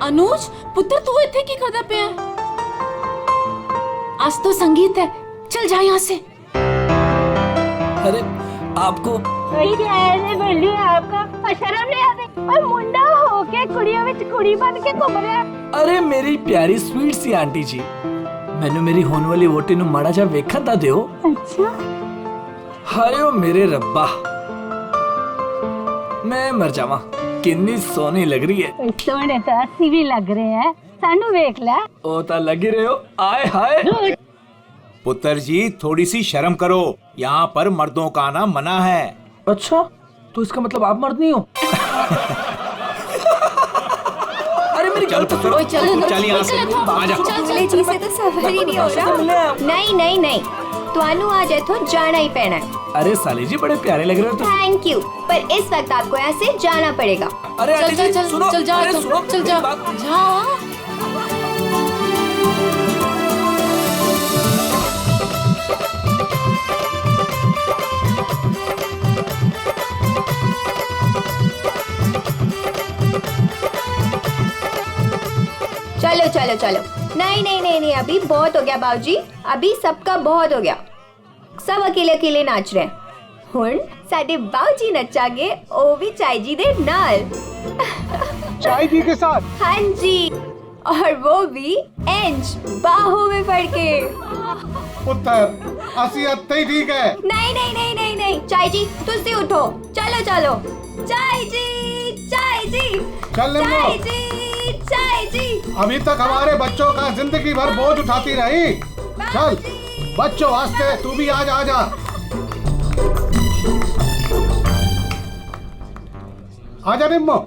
अनुज पुत्र तू इतने की करदा पे है? आज तो संगीत है, चल जा यहाँ से। अरे आपको आपका शर्म नहीं आती? और मुंडा होके कुड़ियों में कुड़ी बन के घूम रहा। अरे मेरी प्यारी स्वीट सी आंटी जी, मैंने मेरी होने वाली वोटी नु माड़ा जा वेखा ता दियो। अच्छा हाय ओ मेरे रब्बा, मैं मर जावा, कितनी सोनी लग रही है। सोने तो अस्सी भी लग रहे हैं, सानू वेख ले। ओ ता लग ही रहे हो, आए हाय। पुत्र जी थोड़ी सी शर्म करो, यहाँ पर मर्दों का आना मना है। अच्छा तो इसका मतलब आप मर्द नहीं हो? अरे मेरी गल तो सुनो। चल यहाँ से आजा। चले जी से तो सफर ही नहीं हो रहा। नहीं नहीं नहीं, तुहानू आज इथों जाना ही पैना है। अरे साली जी बड़े प्यारे लग रहे हो तुम। थैंक यू, पर इस वक्त आपको यहाँ से जाना पड़ेगा। अरे आंटी जी सुनो, चल जा, अरे सुनो, चल जा, बात- जा। चलो चलो चलो, नहीं नहीं नहीं नहीं, अभी बहुत हो गया बाबूजी, अभी सबका बहुत हो गया। सब अकेले अकेले नाच रहे हैं। हुण साडे बाबूजी नचागे, ओ भी चाय जी दे नाल। चाय जी के साथ? हाँ जी, और वो भी इंच बाहों में पड़ के। पुत्र असी अत्ते ही ठीक है। नहीं नहीं नहीं नहीं नहीं, चाय जी तुसी उठो, चलो चलो। चाय जी, चाय जी, चल ले चाय लो। जी, चाय जी। अभी तक हमारे बच्चों का जिंदगी भर बोझ उठाती रही। चल बच्चों वास्ते तू भी आज आ जा। आजा निम्मो।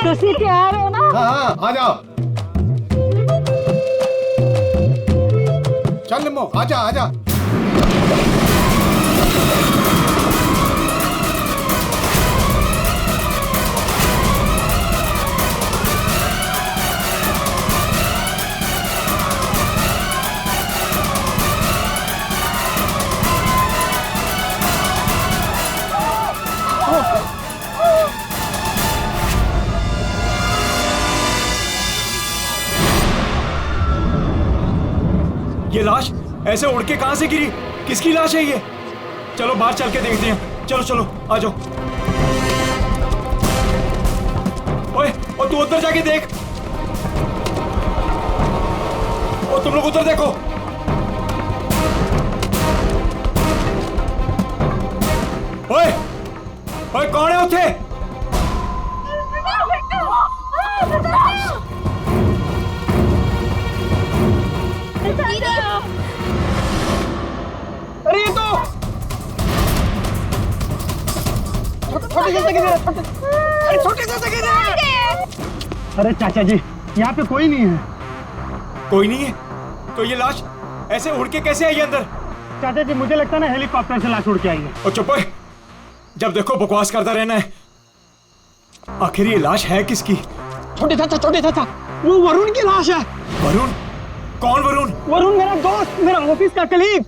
तुसी तैयार हो ना? हाँ हाँ आ जाओ। चल निम्मो आजा आजा। ये लाश ऐसे उड़ के कहां से गिरी? किसकी लाश है ये? चलो बाहर चल के देखते हैं। चलो चलो आ जाओ। ओए और तू उधर जाके देख। और तुम लोग उधर देखो। ओए ओए कौन है उठे? अरे ये तो छोटे से अरे चाचा जी यहाँ पे कोई नहीं है। कोई नहीं है? तो ये लाश ऐसे उड़ के कैसे आई अंदर? चाचा जी मुझे लगता है ना हेलीकॉप्टर से लाश उड़ के आई है। और चुप है, जब देखो बकवास करता रहना है। आखिर ये लाश है किसकी? छोटे चाचा वो वरुण की लाश है। वरुण? कौन वरुण? वरुण मेरा दोस्त, मेरा ऑफिस का कलीग।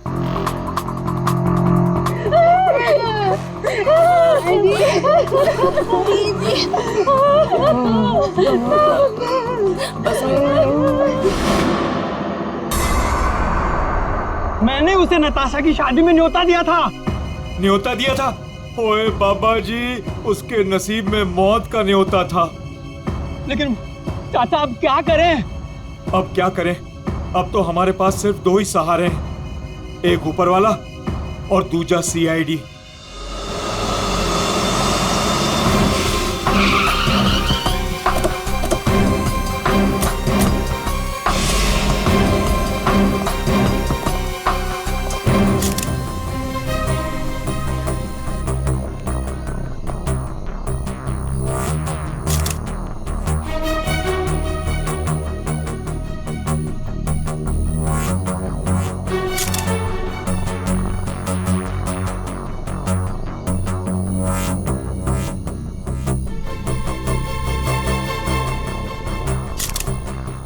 मैंने उसे नताशा की शादी में न्योता दिया था। न्योता दिया था? ओए बाबा जी, उसके नसीब में मौत का न्योता था। लेकिन चाचा अब क्या करें? अब क्या करें? अब तो हमारे पास सिर्फ दो ही सहारे हैं, एक ऊपर वाला और दूजा सीआईडी।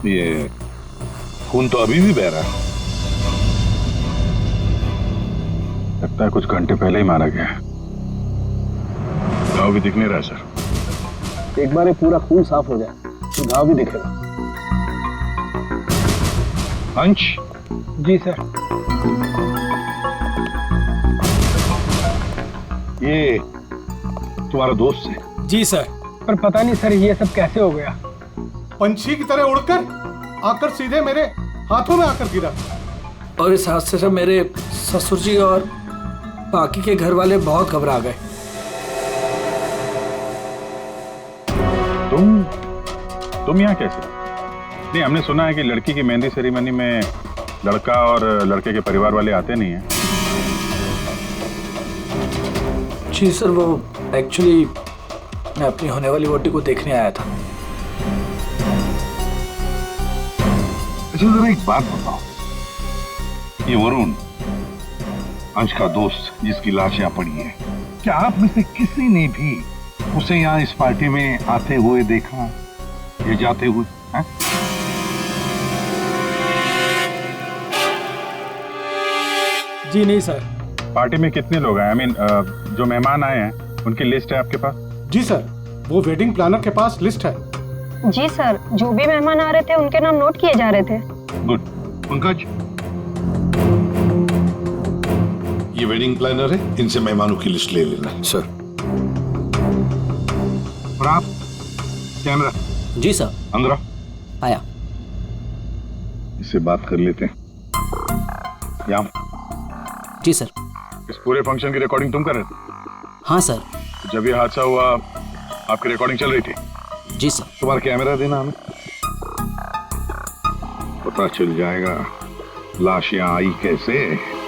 ये खून तो अभी भी बह रहा है। लगता है कुछ घंटे पहले ही मारा गया है। घाव भी दिख नहीं रहा सर। एक बार ये पूरा खून साफ हो जाए तो घाव भी दिखेगा। अंश। जी सर। ये तुम्हारा दोस्त है? जी सर। पर पता नहीं सर ये सब कैसे हो गया। पंछी की तरह उड़कर आकर सीधे मेरे हाथों में आकर गिरा। और इस हादसे से मेरे ससुर जी और बाकी के घर वाले बहुत घबरा गए। तुम यहाँ कैसे? नहीं, हमने सुना है कि लड़की की मेहंदी सेरेमनी में लड़का और लड़के के परिवार वाले आते नहीं हैं। जी सर, वो एक्चुअली मैं अपनी होने वाली वोटी को देखने आया था। अच्छा जरा एक बात बताओ, ये वरुण अंश का दोस्त जिसकी लाश यहाँ पड़ी है, क्या आप में से किसी ने भी उसे यहाँ इस पार्टी में आते हुए देखा या जाते हुए? है? जी नहीं सर। पार्टी में कितने लोग आए? जो मेहमान आए हैं उनकी लिस्ट है आपके पास? जी सर, वो वेडिंग प्लानर के पास लिस्ट है। जी सर, जो भी मेहमान आ रहे थे उनके नाम नोट किए जा रहे थे। गुड। पंकज, ये वेडिंग प्लानर है, इनसे मेहमानों की लिस्ट ले लेना। सर। और आप कैमरा? जी सर। अंदर आया। इससे बात कर लेते हैं। यहाँ जी सर। इस पूरे फंक्शन की रिकॉर्डिंग तुम कर रहे थे? हाँ सर। जब ये हादसा हुआ आपकी रिकॉर्डिंग चल रही थी? जी सर। तुम्हारा कैमरा देना हमें, पता चल जाएगा लाश यहाँ आई कैसे।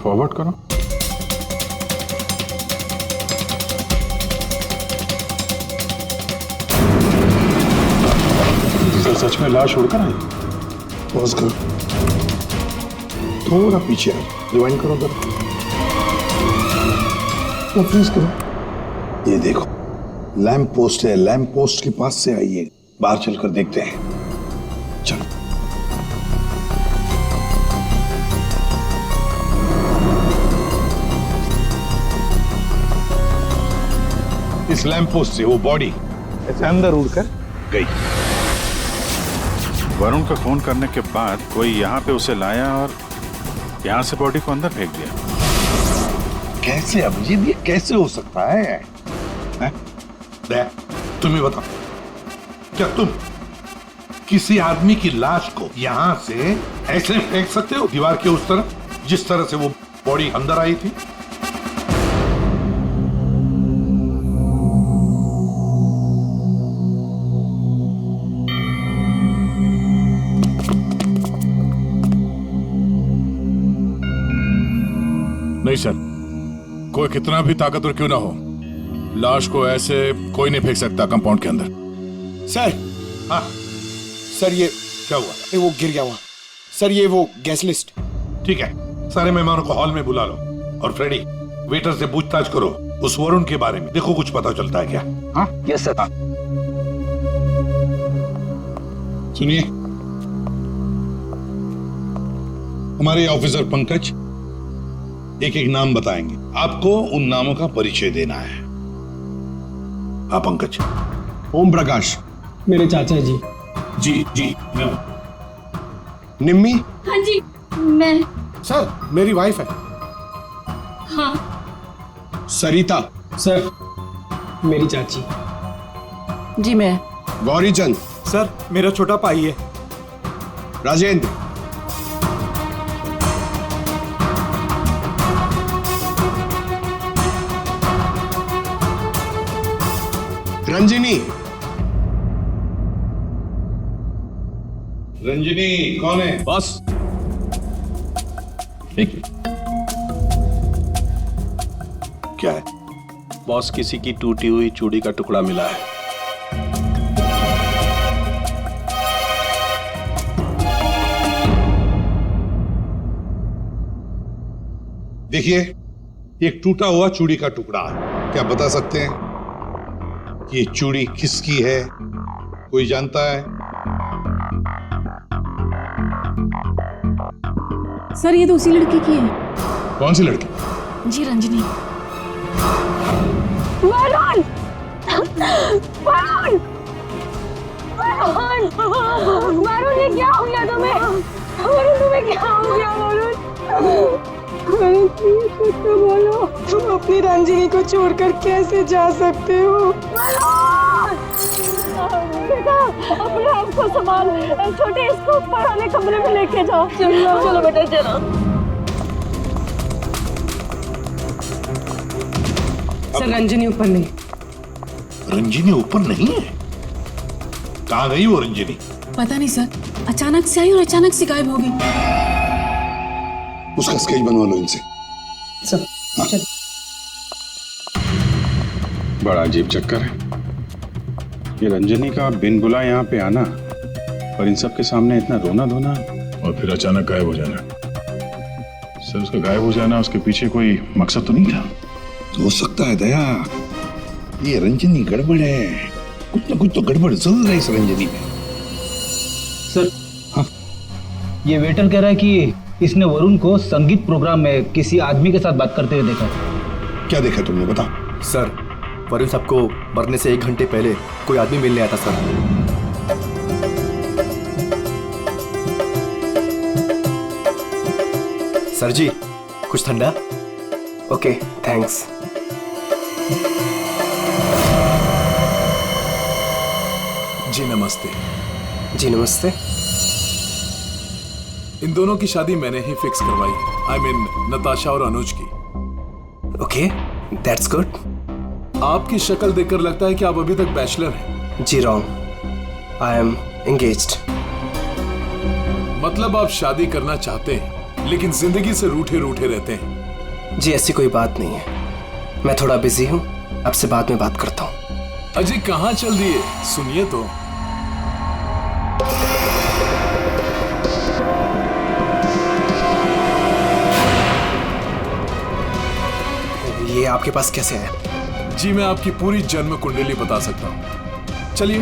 फॉरवर्ड करो। सर सच में लाश उड़कर आई? पॉज करो, थोड़ा पीछे आ, रिवाइंड करो उधर, फ्रीज करो। ये देखो लैंप पोस्ट है, लैंप पोस्ट के पास से आई है। बाहर चलकर देखते हैं, चलो। इस लैंप पोस्ट से वो बॉडी ऐसे अंदर उड़कर गई। वरुण का फोन करने के बाद कोई यहाँ पे उसे लाया और यहाँ से बॉडी को अंदर फेंक दिया। कैसे अभिजीत, ये कैसे हो सकता है? तुम ही बताओ, क्या तुम किसी आदमी की लाश को यहां से ऐसे फेंक सकते हो दीवार के उस तरफ, जिस तरह से वो बॉडी अंदर आई थी? नहीं सर, कोई कितना भी ताकतवर क्यों ना हो, लाश को ऐसे कोई नहीं फेंक सकता कंपाउंड के अंदर। सर। हाँ सर, ये क्या हुआ? वो गिर गया वहां। सर ये वो गेस्ट लिस्ट। ठीक है, सारे मेहमानों को हॉल में बुला लो। और फ्रेडी, वेटर से पूछताछ करो उस वरुण के बारे में, देखो कुछ पता चलता है क्या। हाँ यस सर। सुनिए, हमारे ऑफिसर पंकज एक एक नाम बताएंगे, आपको उन नामों का परिचय देना है। हाँ पंकज। ओम प्रकाश। मेरे चाचा जी। जी जी। निम्मी। हाँ जी मैं। सर मेरी वाइफ है। हाँ सरिता। सर मेरी चाची। जी मैं। गौरी चंद। सर मेरा छोटा भाई है। राजेंद्र। रंजिनी। रंजिनी कौन है? बस एक क्या है? बॉस, किसी की टूटी हुई चूड़ी का टुकड़ा मिला है। देखिए, एक टूटा हुआ चूड़ी का टुकड़ा है। क्या बता सकते हैं कि ये चूड़ी किसकी है? कोई जानता है? सर ये तो उसी लड़की की है। कौन सी लड़की? जी रंजनी। वरुण! वरुण! वरुण! वरुण ये क्या हो गया तुम्हें? वरुण तुम्हें क्या हो गया वरुण? वरुण प्लीज कुछ तो बोलो। तुम अपनी रंजिनी को छोड़कर कैसे जा सकते हो? वरुण! बेटा अपने आप को संभाल। छोटे इसको ऊपर वाले कमरे में लेके जाओ। चलो चलो बेटा चलो। सर रंजनी ऊपर नहीं। रंजिनी ऊपर नहीं है? कहाँ गई वो रंजिनी? पता नहीं सर, अचानक से आई और अचानक से गायब हो गई। उसका स्केच बनवा लो इनसे। सर हाँ। बड़ा अजीब चक्कर है ये रंजनी का, बिन बुलाए यहाँ पे आना और इन सब के सामने इतना रोना धोना और फिर अचानक गायब हो जाना। सर उसका गायब हो जाना, उसके पीछे कोई मकसद तो नहीं था? हो सकता है दया, ये रंजनी गड़बड़ है। कुछ ना कुछ तो गड़बड़ जरूर है इस रंजनी में। सर हाँ, ये वेटर कह रहा है कि इसने वरुण को संगीत प्रोग्राम में किसी आदमी के साथ बात करते हुए देखा। क्या देखा तुमने, बताओ। सर वरुण साहब को मरने से 1 घंटे पहले कोई आदमी मिलने आया था सर। सर जी कुछ ठंडा? Okay thanks. जी नमस्ते। जी नमस्ते। इन दोनों की शादी मैंने ही फिक्स करवाई। आई मीन नताशा और अनुज की। Okay that's good. आपकी शक्ल देखकर लगता है कि आप अभी तक बैचलर हैं। जी रॉन्ग, आई एम एंगेज्ड। मतलब आप शादी करना चाहते हैं लेकिन जिंदगी से रूठे रूठे रहते हैं। जी ऐसी कोई बात नहीं है, मैं थोड़ा बिजी हूँ, आपसे बाद में बात करता हूँ। अजी कहाँ चल दिए, सुनिए तो। ये आपके पास कैसे है? जी मैं आपकी पूरी जन्म कुंडली बता सकता हूँ। चलिए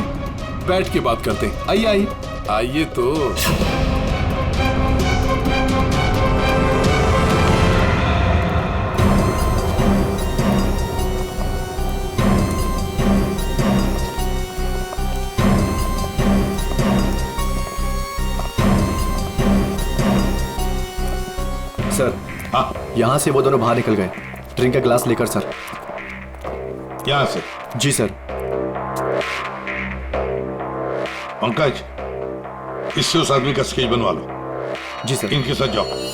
बैठ के बात करते हैं। आइए आइए आइए तो। सर यहाँ से वो दोनों बाहर निकल गए। ड्रिंक का ग्लास लेकर सर। यहाँ से? जी सर। पंकज, इससे उस आदमी का स्केच बनवा लो। जी सर। इनके साथ जाओ।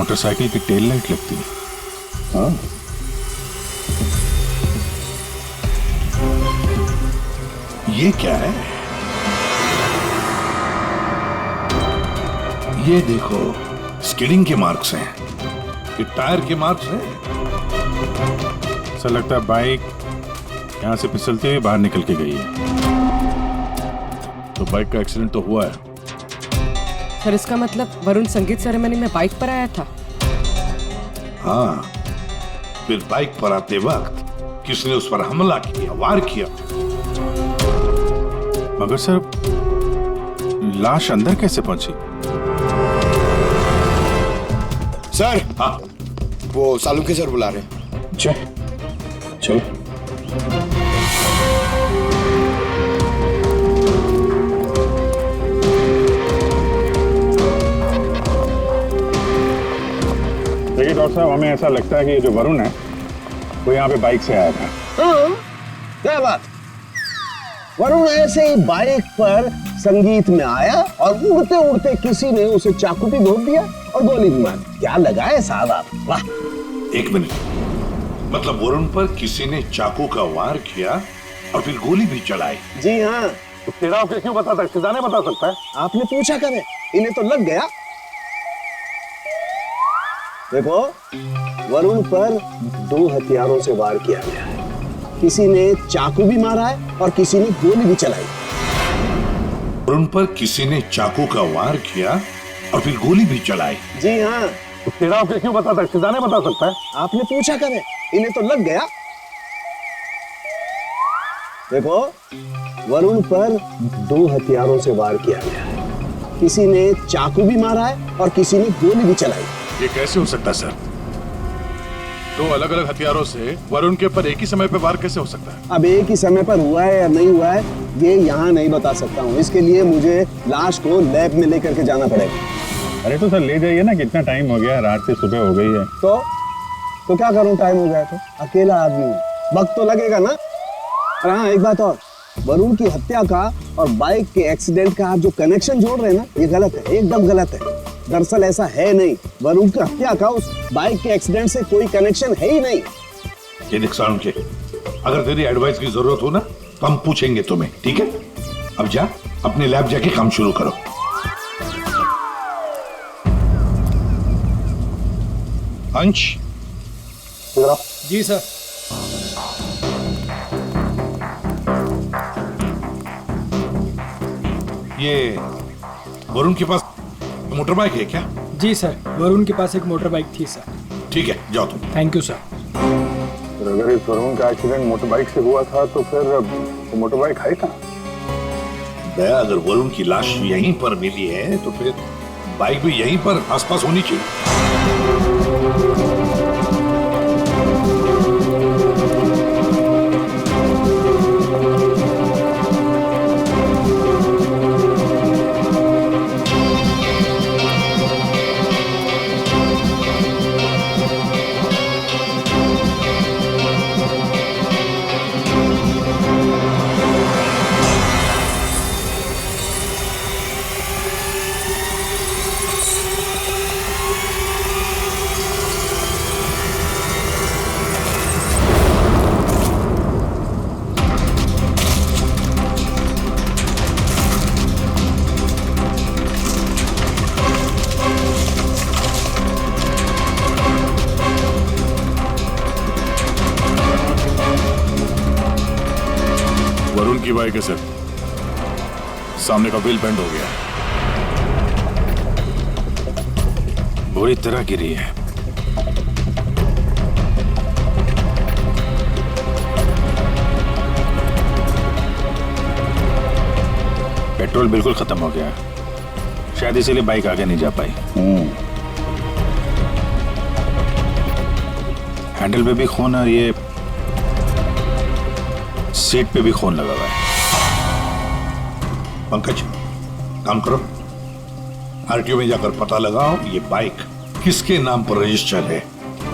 मोटरसाइकिल की टेल लाइट लगती है। हाँ, ये क्या है? ये देखो, स्किडिंग के मार्क्स हैं, ये टायर के मार्क्स हैं। ऐसा लगता है बाइक यहाँ से फिसलते हुए बाहर निकल के गई है। तो बाइक का एक्सीडेंट तो हुआ है। सर इसका मतलब वरुण संगीत सेरेमनी में बाइक पर आया था। हाँ, फिर बाइक पर आते वक्त किसने उस पर हमला किया, वार किया। मगर सर लाश अंदर कैसे पहुंची? सर, हाँ, वो सालुंके सर बुला रहे हैं। चलो। देखिए डॉक्टर साहब, हमें ऐसा लगता है कि ये जो वरुण है वो यहाँ पे बाइक से आया था। हाँ, क्या बात। वरुण ऐसे ही बाइक पर संगीत में आया और उड़ते उड़ते किसी ने उसे चाकू भी घोंप दिया और गोली भी मार दी। क्या लगाए साहब आप, वाह। एक मिनट, मतलब वरुण पर किसी ने चाकू का वार किया और फिर गोली भी चलाई? जी हाँ। तेरा क्यों बताता है? सीधा नहीं बता सकता है? आपने पूछा करे, इन्हें तो लग गया। देखो, वरुण पर 2 हथियारों से वार किया गया है। किसी ने चाकू भी मारा है और किसी ने गोली भी चलाई। वरुण पर किसी ने चाकू का वार किया और फिर गोली भी चलाई? जी हाँ। तेरा क्यों बताता है? सीधा नहीं बता सकता है? आपने पूछा करे, इन्हें तो लग गया। देखो, वरुण पर 2 हथियारों से वार किया गया है। किसी ने चाकू भी मारा है और किसी ने गोली भी चलाई। ये कैसे हो सकता है सर? 2 अलग अलग हथियारों से वरुण के ऊपर एक ही समय पे वार कैसे हो सकता है? अब एक ही समय पर हुआ है या नहीं हुआ है ये यहाँ नहीं बता सकता हूँ। इसके लिए मुझे लाश को लैब में लेकर के जाना पड़ेगा। अरे तो सर ले जाइए ना, कितना टाइम हो गया, रात से सुबह हो गई है। तो क्या करूँ, टाइम हो गया तो? अकेला आदमी हूँ, वक्त तो लगेगा ना। और हाँ, एक बात और, वरुण की हत्या का और बाइक के एक्सीडेंट का आप जो कनेक्शन जोड़ रहे हैं ना, ये गलत है, एकदम गलत है। दरअसल ऐसा है नहीं, वरुण की हत्या का उस बाइक के एक्सीडेंट से कोई कनेक्शन है ही नहीं। ये देख सालुंके, अगर तेरी एडवाइस की जरूरत हो ना तो हम पूछेंगे तुम्हें, ठीक है? अब जा, अपने लैब जाके काम शुरू करो। अंश, जी सर। ये वरुण के पास मोटर बाइक है क्या? जी सर, वरुण के पास एक मोटर बाइक थी सर। ठीक है, जाओ तुम। Thank you sir. अगर इस वरुण का एक्सीडेंट मोटर बाइक से हुआ था तो फिर वो मोटर बाइक है कहाँ? दया, अगर वरुण की लाश यहीं पर मिली है तो फिर बाइक भी यहीं पर आसपास होनी चाहिए। वरुण की बाइक है सर, सामने का व्हील बेंड हो गया, बुरी तरह गिरी है। पेट्रोल बिल्कुल खत्म हो गया, शायद इसीलिए बाइक आगे नहीं जा पाई। हैंडल पे भी खून और ये सीट पे भी खून लगा हुआ है। पंकज, काम करो, आरटीओ में जाकर पता लगाओ ये बाइक किसके नाम पर रजिस्टर है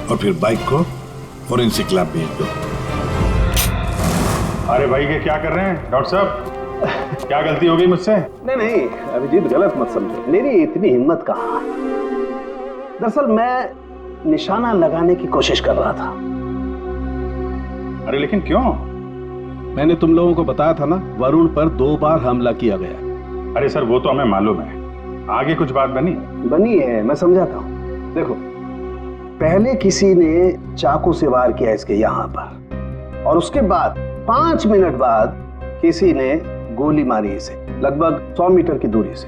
और फिर बाइक को फोरेंसिक लैब भेज दो। अरे भाई ये क्या कर रहे हैं डॉक्टर साहब? क्या गलती हो गई मुझसे? नहीं अभिजीत, गलत मत समझो, मेरी इतनी हिम्मत कहाँ। दरअसल मैं निशाना लगाने की कोशिश कर रहा था। अरे लेकिन क्यों? मैंने तुम लोगों को बताया था ना, वरुण पर 2 बार हमला किया गया। अरे सर वो तो हमें मालूम है, आगे कुछ बात बनी है, मैं समझाता हूँ। देखो, पहले किसी ने चाकू से वार किया इसके यहाँ पर, और उसके बाद 5 मिनट बाद किसी ने गोली मारी इसे, लगभग 100 मीटर की दूरी से।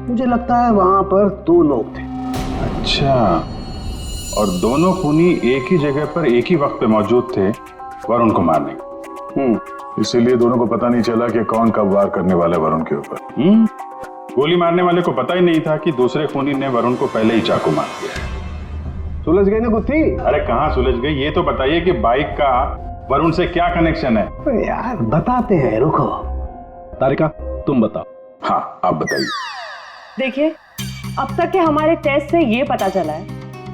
मुझे लगता है वहां पर 2 लोग थे। अच्छा, और दोनों खूनी एक ही जगह पर एक ही वक्त पे मौजूद थे वरुण को मारने। इसीलिए दोनों को पता नहीं चला कि कौन कब वार करने वाला है वरुण के ऊपर। गोली मारने वाले को पता ही नहीं था कि दूसरे खूनी ने वरुण को पहले ही चाकू मार दिया है। सुलझ गई ना गुत्थी? अरे कहाँ सुलझ गई, ये तो बताइए कि बाइक का वरुण से क्या कनेक्शन है? यार बताते हैं, रुको। तारिका तुम बताओ। हाँ आप बताइए। देखिए, अब तक के हमारे टेस्ट से ये पता चला है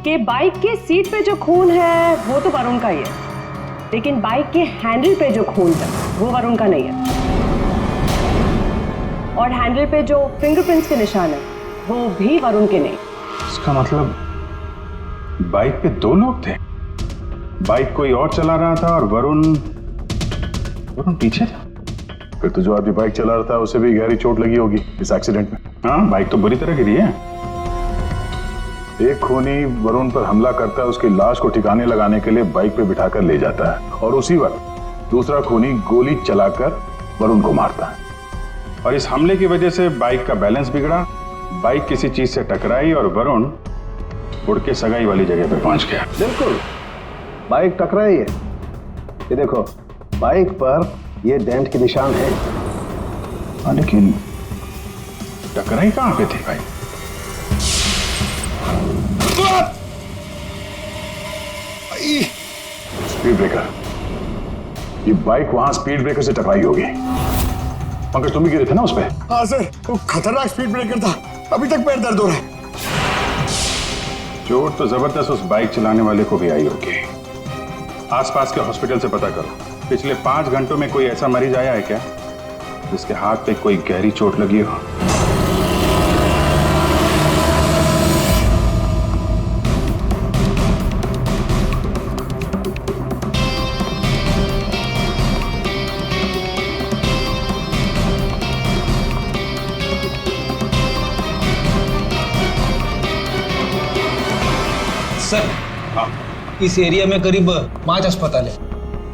कि बाइक के सीट पे जो खून है वो तो वरुण का ही है, लेकिन बाइक के हैंडल पे जो खून है वो वरुण का नहीं है। और हैंडल पे जो फिंगरप्रिंट्स के निशान है वो भी वरुण के नहीं। इसका मतलब बाइक पे 2 लोग थे, बाइक कोई और चला रहा था और वरुण पीछे था। फिर तो जो आदमी बाइक चला रहा था उसे भी गहरी चोट लगी होगी इस एक्सीडेंट में। हाँ, बाइक तो बुरी तरह गिरी है। एक खूनी वरुण पर हमला करता है, उसकी लाश को ठिकाने लगाने के लिए बाइक पे बिठाकर ले जाता है, और उसी वक्त दूसरा खूनी गोली चलाकर वरुण को मारता है। और इस हमले की वजह से बाइक का बैलेंस बिगड़ा, बाइक किसी चीज से टकराई और वरुण उड़ के सगाई वाली जगह पे पहुंच गया। बिल्कुल, बाइक टकराई है। ये देखो, बाइक पर ये डेंट के निशान है। लेकिन टकराई कहां पे थी भाई? Speed breaker. ये बाइक वहां स्पीड ब्रेकर से टकराई होगी। पंकज तुम भी गिरे थे ना उस पे? हाँ सर, वो खतरनाक स्पीड ब्रेकर था, अभी तक पैर दर्द हो रहा है। चोट तो जबरदस्त उस बाइक चलाने वाले को भी आई होगी। आसपास के हॉस्पिटल से पता करो, पिछले 5 घंटों में कोई ऐसा मरीज आया है क्या जिसके हाथ पे कोई गहरी चोट लगी हो? सर, इस एरिया में करीब 5 अस्पताल है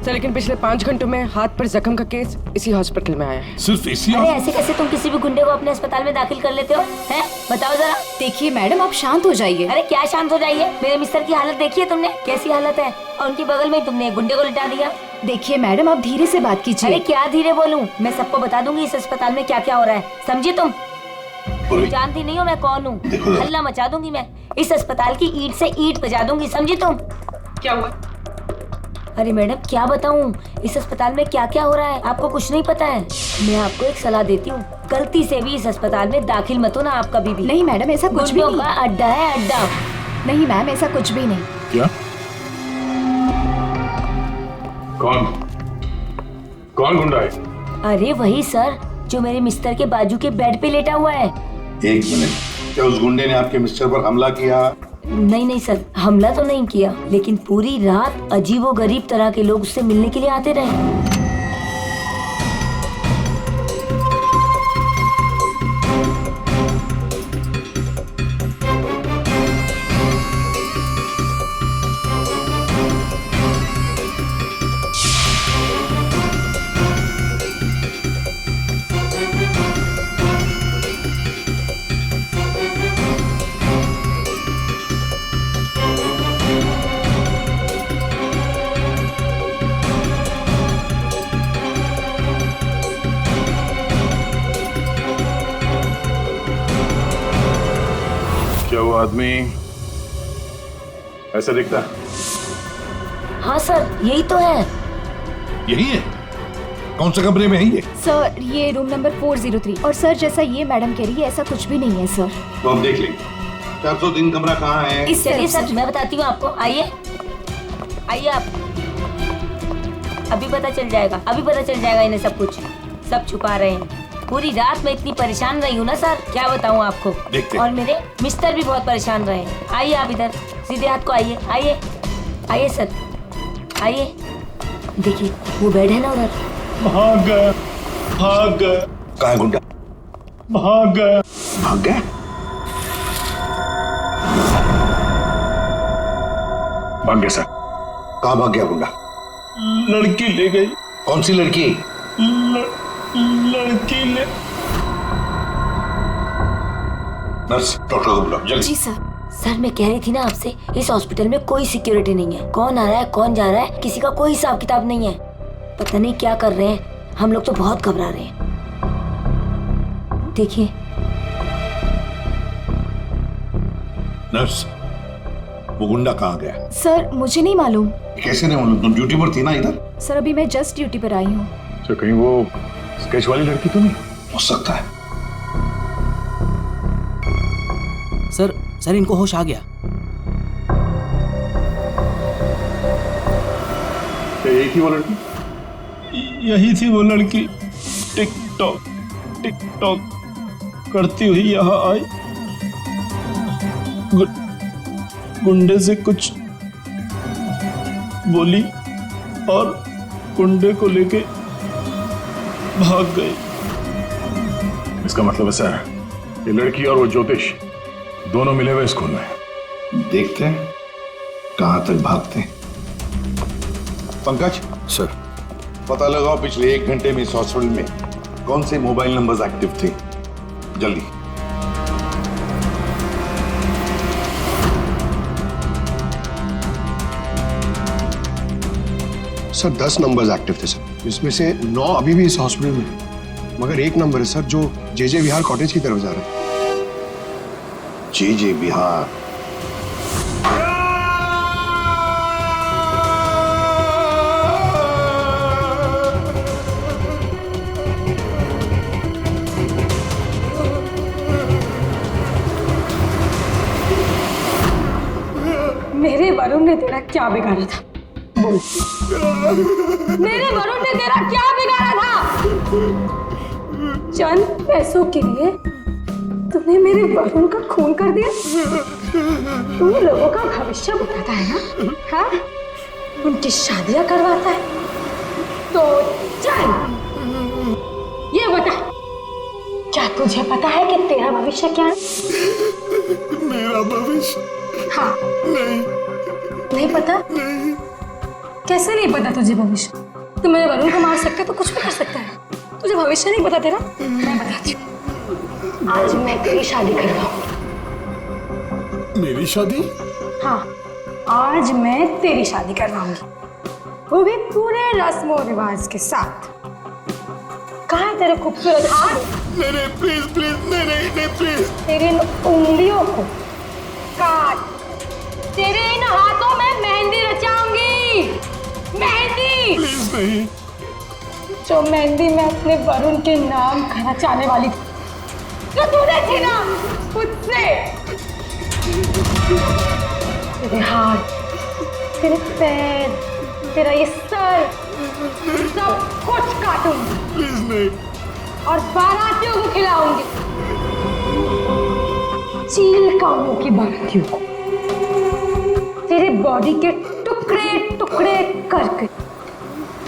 सर, लेकिन पिछले 5 घंटों में हाथ पर जख्म का केस इसी हॉस्पिटल में आया है। सिर्फ इसी? अरे ऐसे कैसे तुम किसी भी गुंडे को अपने अस्पताल में दाखिल कर लेते हो, हैं? बताओ जरा। देखिए मैडम, आप शांत हो जाइए। अरे क्या शांत हो जाइए? मेरे मिस्टर की हालत देखिए तुमने, कैसी हालत है, और उनके बगल में तुमने गुंडे को लिटा दिया। देखिए मैडम, आप धीरे से बात कीजिए। अरे क्या धीरे बोलूं, मैं सबको बता दूंगी इस अस्पताल में क्या क्या हो रहा है, समझी तुम? जानती नहीं हो मैं कौन हूँ? हल्ला मचा दूंगी मैं, इस अस्पताल की ईंट से ईंट बजा दूंगी, समझी तुम? क्या हुआ? अरे मैडम क्या बताऊं, इस अस्पताल में क्या क्या हो रहा है आपको कुछ नहीं पता है। मैं आपको एक सलाह देती हूँ, गलती से भी इस अस्पताल में दाखिल मत होना आप कभी भी। नहीं मैडम, ऐसा कुछ भी नहीं। अड्डा है अड्डा। नहीं मैम, ऐसा कुछ भी नहीं। क्या? कौन गुंडा है? अरे वही सर, जो मेरे मिस्टर के बाजू के बेड पे लेटा हुआ है। 1 मिनट, क्या उस गुंडे ने आपके मिस्टर पर हमला किया? नहीं सर, हमला तो नहीं किया, लेकिन पूरी रात अजीबोगरीब तरह के लोग उससे मिलने के लिए आते रहे। क्या वो आदमी ऐसा दिखता है? हाँ सर, यही तो है। यही है? कौन से कमरे में है ये? सर, ये रूम नंबर 403। और सर, जैसा ये मैडम कह रही है, ऐसा कुछ भी नहीं है सर। तो हम देख लेंगे। 403 कमरा कहाँ है? इस चलिए सर, मैं बताती हूँ आपको, आइए आइए आप। अभी पता चल जाएगा, अभी पता चल जाएगा इन्हें सब कुछ, सब छुपा रहे हैं। पूरी रात मैं इतनी परेशान रही हूँ ना सर, क्या बताऊँ आपको। देखते। और मेरे मिस्टर भी बहुत परेशान रहे। आइए आप इधर, सीधे हाथ को आइए, आइए आइए सर, आइए। देखिए वो बेड है ना उधर। भाग गया, भाग गया। कहाँ है गुंडा? भाग गया। भाग गया? भाग गया सर। कहाँ भाग गया गुंडा? लड़की ले गई। कौन सी लड़की? लड़की ले। नर्स, डॉक्टर को बुलाओ जल्दी। जी सर। सर मैं कह रही थी ना आपसे, इस हॉस्पिटल में कोई सिक्योरिटी नहीं है। कौन आ रहा है कौन जा रहा है किसी का कोई हिसाब किताब नहीं है। पता नहीं क्या कर रहे हैं, हम लोग तो बहुत घबरा रहे हैं। देखिए। नर्स, वो गुंडा कहाँ गया? सर मुझे नहीं मालूम। कैसे नहीं मालूम? तुम ड्यूटी पर थी ना इधर? सर अभी मैं जस्ट ड्यूटी पर आई हूँ। सर कहीं वो स्केच वाली लड़की तो नहीं? हो सकता है। सर इनको होश आ गया। क्या यही थी वो लड़की? यही थी वो लड़की। टिकटॉक करती हुई यहाँ आई, गुंडे से कुछ बोली और गुंडे को लेके भाग गई। इसका मतलब है सर, ये लड़की और वो ज्योतिष दोनों मिले हुए इस खून में। देखते हैं कहां तक भागते हैं। पंकज सर, पता लगाओ पिछले 1 घंटे में इस हॉस्पिटल में कौन से मोबाइल नंबर्स एक्टिव थे। जल्दी। सर 10 नंबर्स एक्टिव थे सर, इसमें से 9 अभी भी इस हॉस्पिटल में है, मगर एक नंबर है सर जो जे विहार कॉटेज की तरफ जा रहा है। जे विहार? मेरे वरुण ने तेरा क्या बिगाड़ा था? बोल। मेरे वरुण ने तेरा क्या बिगाड़ा था? चंद पैसों के लिए तूने मेरे वरुण का खून कर दिया। तू लोगों का भविष्य बताता है ना, हाँ? उनकी शादियां करवाता है। तो चल ये बता, क्या तुझे पता है कि तेरा भविष्य क्या है? मेरा भविष्य? हाँ। नहीं पता? नहीं। कैसे नहीं पता तुझे भविष्य? तू मेरे वरुण को मार सकता है तो कुछ भी कर सकता है। तुझे भविष्य नहीं पता तेरा? मैं बताती हूँ। आज मैं तेरी शादी करवाऊंगी। मेरी शादी? हाँ, आज मैं तेरी शादी करवाऊंगी, वो भी पूरे रस्म और रिवाज के साथ। कहाँ है तेरे खूबसूरत हाथ? नहीं, प्लीज प्लीज, नहीं प्लीज। तेरी इन उंगलियों को काट, तेरे इन हाथों में मेहंदी रचाऊंगी। मेहंदी? प्लीज नहीं। जो मेहंदी मैं अपने वरुण के नाम रचाने वाली थी, जो तूने थी ना मुझसे। तेरे हाथ, तेरे पैर, तेरा ये सर, सब कुछ काटूंगी। प्लीज नहीं। और बारातियों को खिलाऊंगी, चील कामों की बारातियों को। तेरे बॉडी के टुकड़े टुकड़े करके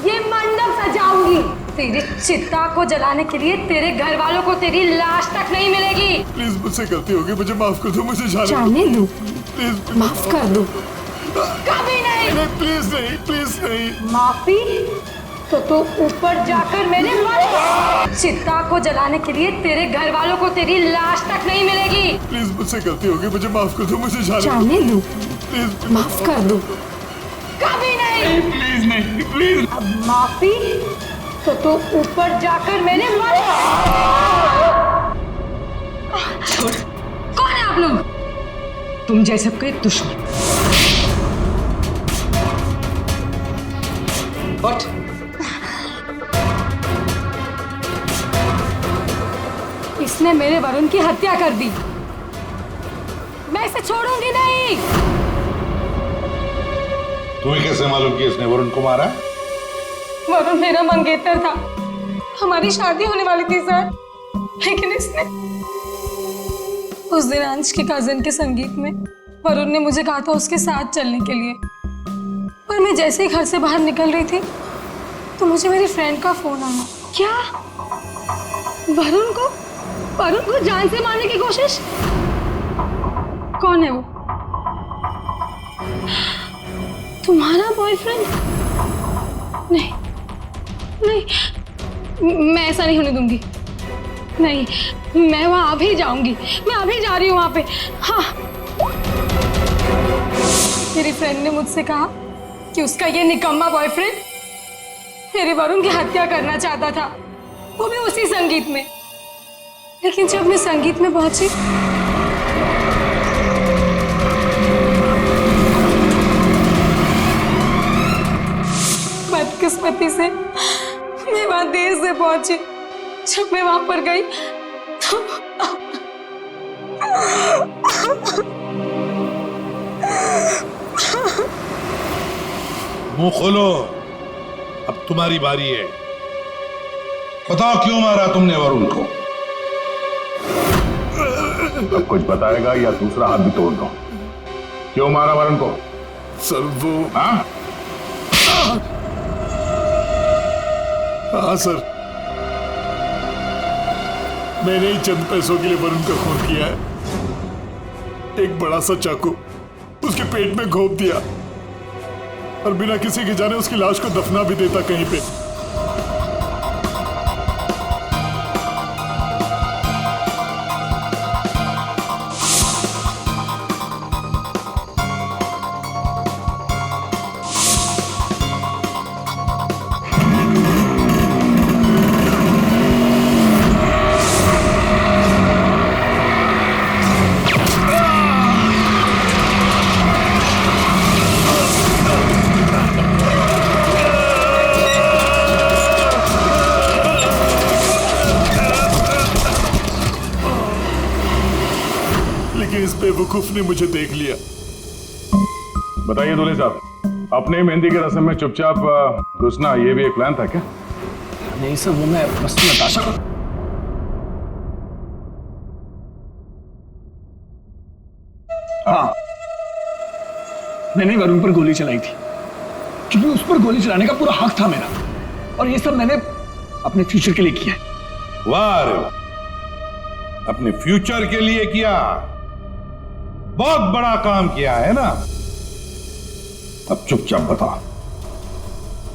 ये मंडप सजाऊंगी। तेरी चिता को जलाने के लिए तेरे घर वालों को तेरी लाश तक नहीं मिलेगी। प्लीज, मुझसे गलती होगी, मुझे माफ कर दो, मुझे जाने दो। प्लीज माफ कर दो। कभी नहीं। नहीं, प्लीज नहीं, प्लीज नहीं। माफी तो तू ऊपर जाकर मेरे चिता को जलाने के लिए तेरे घर वालों को तेरी लाश तक नहीं मिलेगी। प्लीज, मुझसे गलती होगी, मुझे माफ कर दो, मुझे जाने दो। प्लीज माफ कर दो। कभी नहीं। प्लीज नहीं, प्लीज। अब माफी तो तू ऊपर जाकर मेरे कौन है आप लोग? तुम जैसे कोई दुश्मन। इसने मेरे वरुण की हत्या कर दी, मैं इसे छोड़ूंगी नहीं। तुम्हें कैसे मालूम कि इसने वरुण को मारा? वरुण मेरा मंगेतर था, हमारी शादी होने वाली थी सर। लेकिन इसने उस दिन अंश के कजिन के संगीत में वरुण ने मुझे कहा था उसके साथ चलने के लिए, पर मैं जैसे ही घर से बाहर निकल रही थी तो मुझे मेरी फ्रेंड का फोन आया। क्या वरुण को जान से मारने की कोशिश? कौन है वो? तुम्हारा बॉयफ्रेंड? नहीं नहीं, मैं ऐसा नहीं होने दूंगी। नहीं, मैं वहां अभी जाऊंगी, मैं अभी जा रही हूँ वहां पे। हाँ, मेरी फ्रेंड ने मुझसे कहा कि उसका ये निकम्मा बॉयफ्रेंड मेरे वरुण की हत्या करना चाहता था, वो भी उसी संगीत में। लेकिन जब मैं संगीत में पहुंची बदकिस्मती से मैं वहां देर से पहुंची। जब मैं वहां पर गई तो मुंह खोलो, अब तुम्हारी बारी है। बताओ क्यों मारा तुमने वरुण को? अब कुछ बताएगा या दूसरा हाथ भी तोड़ दो। क्यों मारा वरुण को? सर वो हाँ सर, मैंने ही चंद पैसों के लिए वरुण का खून किया है। एक बड़ा सा चाकू उसके पेट में घोंप दिया और बिना किसी के जाने उसकी लाश को दफना भी देता कहीं पे। बेवकूफ ने मुझे देख लिया। बताइए दूल्हे साहब, अपने मेहंदी के रस्म में चुपचाप घुसना ये भी एक प्लान था क्या? नहीं सर, वो मैं बस नताशा को। हाँ, मैंने वरुण पर गोली चलाई थी क्योंकि उस पर गोली चलाने का पूरा हक था मेरा, और ये सब मैंने अपने फ्यूचर के लिए किया है। वाह रे, अपने फ्यूचर के लिए किया, बहुत बड़ा काम किया है ना। अब चुपचाप बता,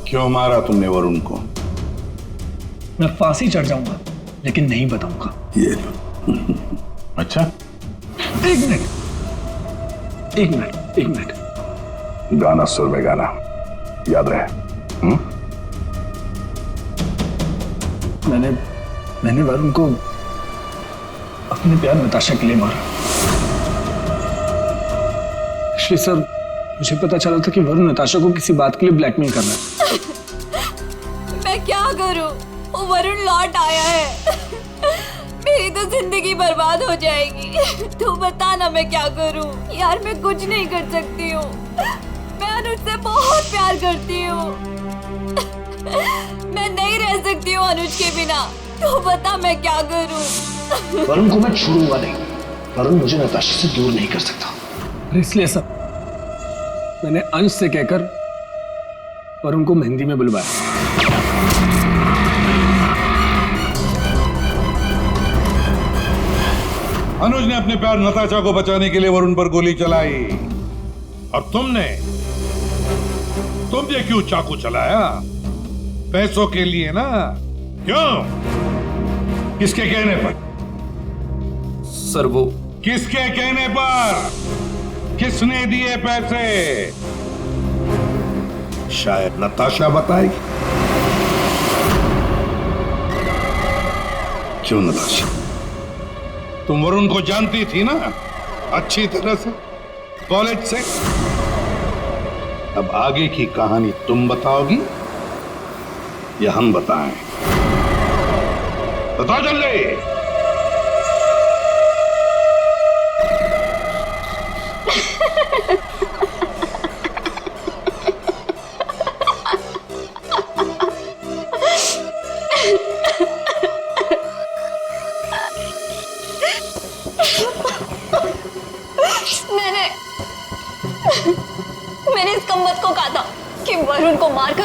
क्यों मारा तुमने वरुण को? मैं फांसी चढ़ जाऊंगा लेकिन नहीं बताऊंगा। ये अच्छा, एक मिनट, गाना सुर में गाना याद रहे। मैंने वरुण को अपने प्यार नताशा के लिए मारा। एक्चुअली सर, मुझे पता चला था कि वरुण नताशा को किसी बात के लिए ब्लैकमेल कर रहा है। मैं क्या करूं? वो वरुण लौट आया है। मेरी तो जिंदगी बर्बाद हो जाएगी। तू बता ना, मैं क्या करूं? यार मैं कुछ नहीं कर सकती हूँ। मैं अनुज से बहुत प्यार करती हूँ। मैं नहीं रह सकती हूँ अनुज के बिना। तू बता मैं क्या करूं? वरुण को मैं छोड़ूंगा नहीं। वरुण मुझे नताशा से दूर नहीं कर सकता, इसलिए सब मैंने अंश से कहकर वरुण को मेहंदी में बुलवाया। अनुज ने अपने प्यार नताशा को बचाने के लिए वरुण पर गोली चलाई, और तुमने क्यों चाकू चलाया? पैसों के लिए ना? क्यों? किसके कहने पर? सर वो किसके कहने पर? किसने दिए पैसे? शायद नताशा बताएगी। क्यों नताशा, तुम वरुण को जानती थी ना अच्छी तरह से, कॉलेज से। अब आगे की कहानी तुम बताओगी या हम बताएं? बताओ जल्दी।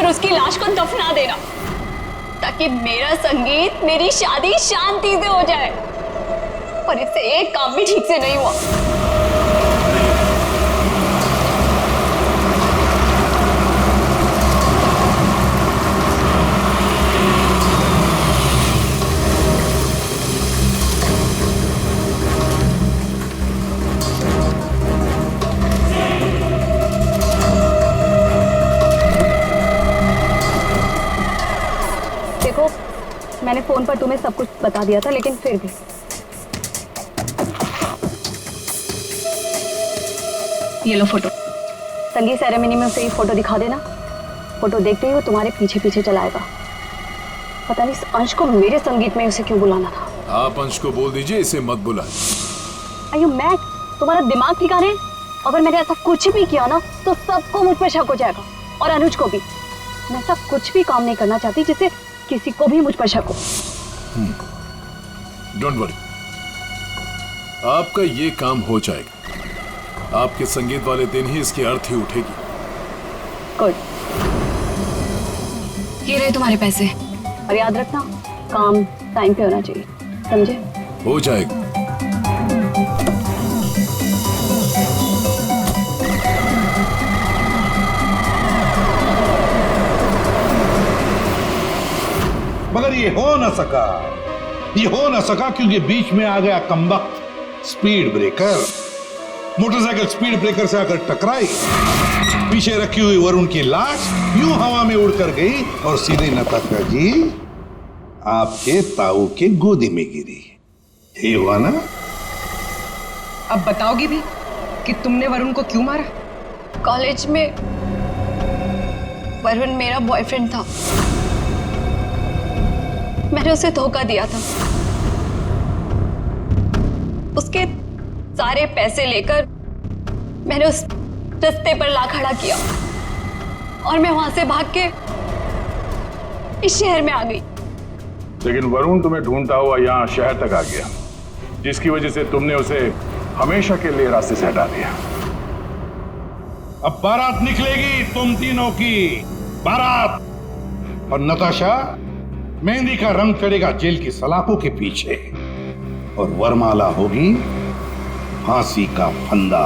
लाकर उसकी लाश को दफना देना, ताकि मेरा संगीत, मेरी शादी शांति से हो जाए। पर इससे एक काम भी ठीक से नहीं हुआ। देखो, मैंने फोन पर तुम्हें सब कुछ बता दिया था, लेकिन फिर भी ये लो फोटो। संगीत सेरेमनी में उसे ये फोटो दिखा देना। फोटो देखते ही वो तुम्हारे पीछे पीछे चलाएगा। पता नहीं इस अंश को मेरे संगीत में उसे क्यों बुलाना था। आप अंश को बोल दीजिए इसे मत बुलाए। अयो मैट, तुम्हारा दिमाग ठिकाने है? अगर मैंने ऐसा कुछ भी किया ना तो सबको मुझ पर शक हो जाएगा, और अनुज को भी। मैं ऐसा कुछ भी काम नहीं करना चाहती जिससे किसी को भी मुझ पर शक हो। डोंट वरी, आपका ये काम हो जाएगा। आपके संगीत वाले दिन ही इसकी अर्थी उठेगी। गुड। ये रहे तुम्हारे पैसे। और याद रखना, काम टाइम पे होना चाहिए, समझे? हो जाएगा। मगर ये हो ना सका, ये हो ना सका क्योंकि बीच में आ गया कमबख्त speed breaker. Motorcycle speed breaker से आकर टकराई, पीछे रखी हुई वरुण की लाश यूं हवा में उड़कर गई और सीधे नताशा जी आपके ताऊ के गोदी में गिरी। यही हुआ ना? अब बताओगी भी कि तुमने वरुण को क्यों मारा? कॉलेज में वरुण मेरा बॉयफ्रेंड था। मैंने उसे धोखा दिया था। उसके सारे पैसे लेकर मैंने उस रास्ते पर ला खड़ा किया और मैं वहां से भाग के इस शहर में आ गई। लेकिन वरुण तुम्हें ढूंढता हुआ यहाँ शहर तक आ गया, जिसकी वजह से तुमने उसे हमेशा के लिए रास्ते से हटा दिया। अब बारात निकलेगी तुम तीनों की, बारात। और नताशा, मेहंदी का रंग चढ़ेगा जेल की सलाखों के पीछे, और वरमाला होगी फांसी का फंदा।